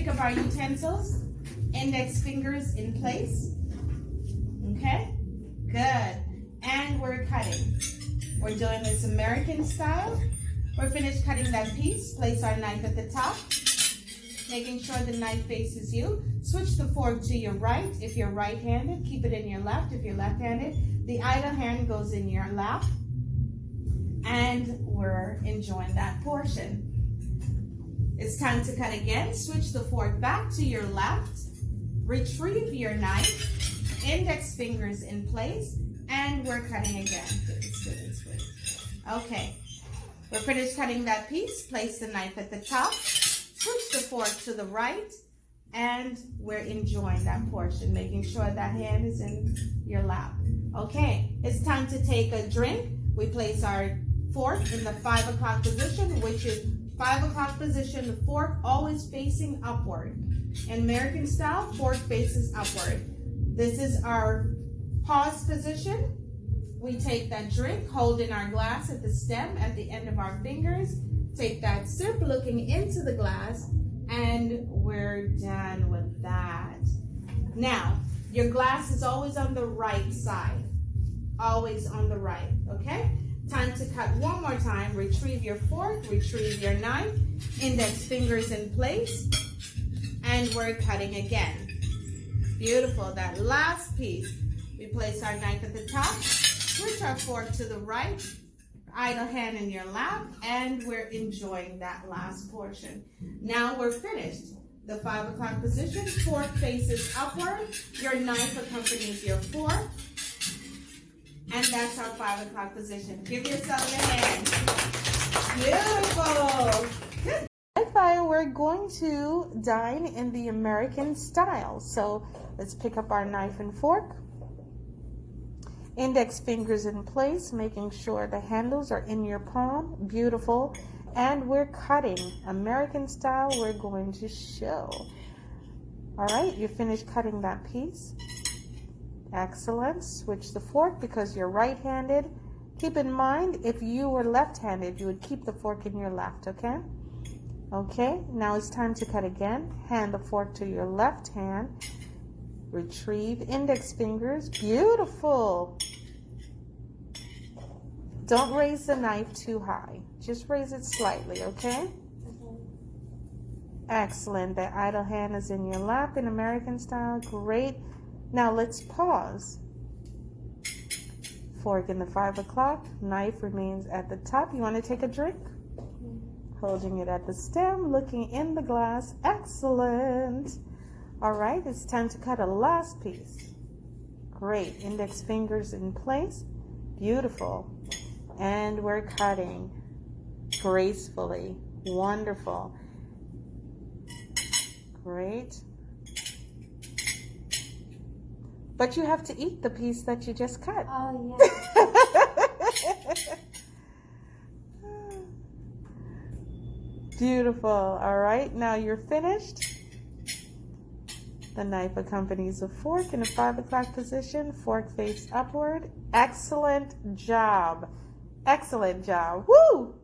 pick up our utensils, index fingers in place. Okay, good. And we're cutting. We're doing this American style. We're finished cutting that piece. Place our knife at the top, making sure the knife faces you. Switch the fork to your right. If you're right-handed, keep it in your left. If you're left-handed, the idle hand goes in your lap. And we're enjoying that portion. It's time to cut again. Switch the fork back to your left. Retrieve your knife. Index fingers in place. And we're cutting again. Good. Okay. We're finished cutting that piece. Place the knife at the top. Switch the fork to the right. And we're enjoying that portion. Making sure that hand is in your lap. Okay. It's time to take a drink. We place our fork in the 5 o'clock position, which is 5 o'clock position, the fork always facing upward. In American style, fork faces upward. This is our pause position. We take that drink, hold in our glass at the stem, at the end of our fingers. Take that sip, looking into the glass, and we're done with that. Now, your glass is always on the right side. Always on the right, okay? Time to cut one more time. Retrieve your fork, retrieve your knife, index fingers in place, and we're cutting again. Beautiful. That last piece, we place our knife at the top, switch our fork to the right, idle hand in your lap, and we're enjoying that last portion. Now we're finished. The 5 o'clock position, fork faces upward, your knife accompanies your fork. And that's our 5 o'clock position. Give yourself a hand. Beautiful. Good. Right, fire, we're going to dine in the American style. So let's pick up our knife and fork. Index fingers in place, making sure the handles are in your palm. Beautiful. And we're cutting. American style, we're going to show. All right, you finished cutting that piece. Excellent. Switch the fork because you're right-handed. Keep in mind, if you were left-handed, you would keep the fork in your left, okay? Okay, now it's time to cut again. Hand the fork to your left hand. Retrieve index fingers. Beautiful. Don't raise the knife too high. Just raise it slightly, okay? Excellent. The idle hand is in your lap in American style. Great. Now let's pause. Fork in the 5 o'clock. Knife remains at the top. You want to take a drink? Holding it at the stem, looking in the glass. Excellent. All right, it's time to cut a last piece. Great. Index fingers in place. Beautiful. And we're cutting gracefully. Wonderful. Great. But you have to eat the piece that you just cut. Oh, yeah. Beautiful. All right, now you're finished. The knife accompanies a fork in a 5 o'clock position. Fork face upward. Excellent job. Excellent job. Woo!